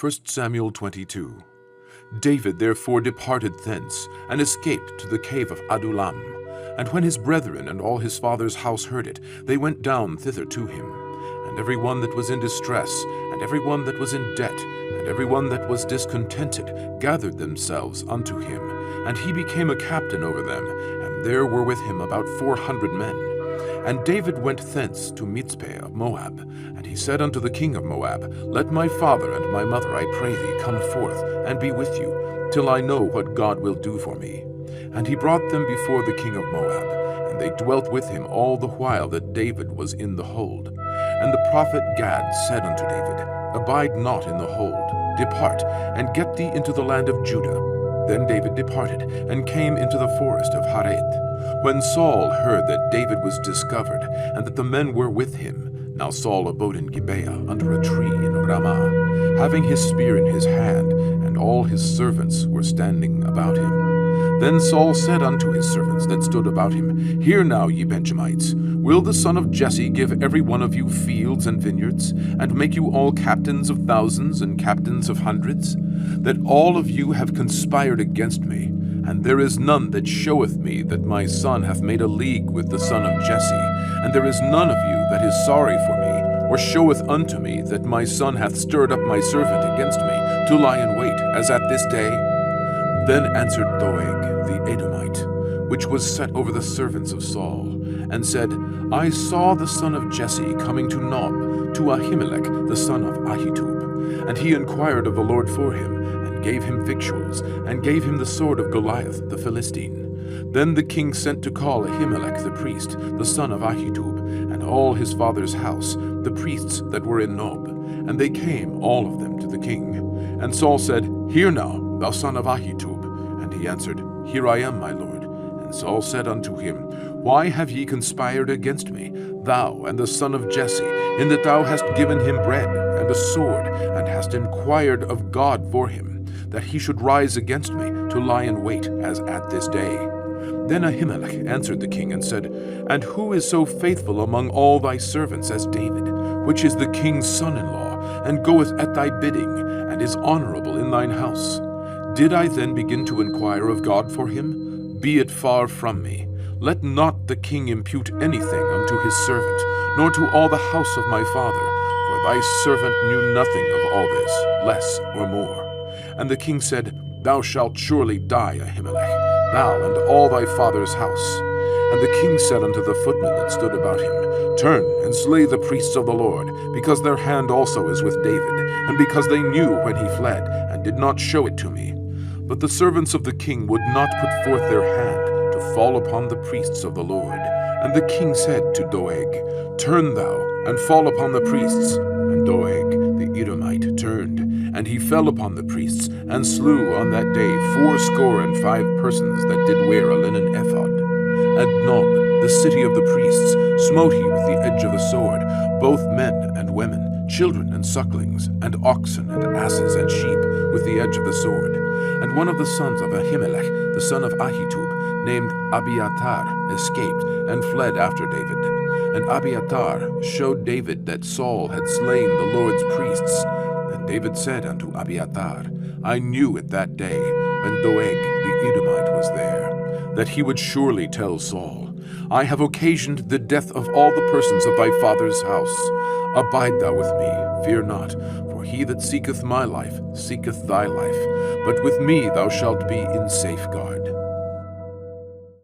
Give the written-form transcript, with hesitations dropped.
1 Samuel 22. David therefore departed thence, and escaped to the cave of Adullam. And when his brethren and all his father's house heard it, they went down thither to him. And every one that was in distress, and every one that was in debt, and every one that was discontented, gathered themselves unto him. And he became a captain over them, and there were with him about 400 men. And David went thence to Mizpeh of Moab. And he said unto the king of Moab, Let my father and my mother, I pray thee, come forth, and be with you, till I know what God will do for me. And he brought them before the king of Moab, and they dwelt with him all the while that David was in the hold. And the prophet Gad said unto David, Abide not in the hold, depart, and get thee into the land of Judah. Then David departed, and came into the forest of Hareth. When Saul heard that David was discovered, and that the men were with him, now Saul abode in Gibeah under a tree in Ramah, having his spear in his hand, and all his servants were standing about him. Then Saul said unto his servants that stood about him, Hear now, ye Benjamites, will the son of Jesse give every one of you fields and vineyards, and make you all captains of thousands and captains of hundreds? That all of you have conspired against me, and there is none that showeth me that my son hath made a league with the son of Jesse, and there is none of you that is sorry for me, or showeth unto me that my son hath stirred up my servant against me, to lie in wait, as at this day? Then answered Doeg the Edomite, which was set over the servants of Saul, and said, I saw the son of Jesse coming to Nob, to Ahimelech the son of Ahitub. And he inquired of the Lord for him, and gave him victuals, and gave him the sword of Goliath the Philistine. Then the king sent to call Ahimelech the priest, the son of Ahitub, and all his father's house, the priests that were in Nob. And they came, all of them, to the king. And Saul said, Hear now, thou son of Ahitub. And he answered, Here I am, my lord. And Saul said unto him, Why have ye conspired against me, thou and the son of Jesse, in that thou hast given him bread and a sword, and hast inquired of God for him, that he should rise against me, to lie in wait, as at this day? Then Ahimelech answered the king, and said, And who is so faithful among all thy servants as David, which is the king's son-in-law, and goeth at thy bidding, and is honorable in thine house? Did I then begin to inquire of God for him? Be it far from me. Let not the king impute anything unto his servant, nor to all the house of my father, for thy servant knew nothing of all this, less or more. And the king said, Thou shalt surely die, Ahimelech, thou and all thy father's house. And the king said unto the footmen that stood about him, Turn and slay the priests of the Lord, because their hand also is with David, and because they knew when he fled, and did not show it to me. But the servants of the king would not put forth their hand to fall upon the priests of the Lord. And the king said to Doeg, Turn thou, and fall upon the priests. And Doeg the Edomite turned, and he fell upon the priests, and slew on that day 75 persons that did wear a linen ephod. At Nob, the city of the priests, smote he with the edge of the sword, both men and women, children and sucklings, and oxen and asses and sheep, with the edge of the sword. And one of the sons of Ahimelech, the son of Ahitub, named Abiathar, escaped, and fled after David. And Abiathar showed David that Saul had slain the Lord's priests. And David said unto Abiathar, I knew it that day, when Doeg the Edomite was there, that he would surely tell Saul, I have occasioned the death of all the persons of thy father's house. Abide thou with me, fear not, for he that seeketh my life seeketh thy life, but with me thou shalt be in safeguard.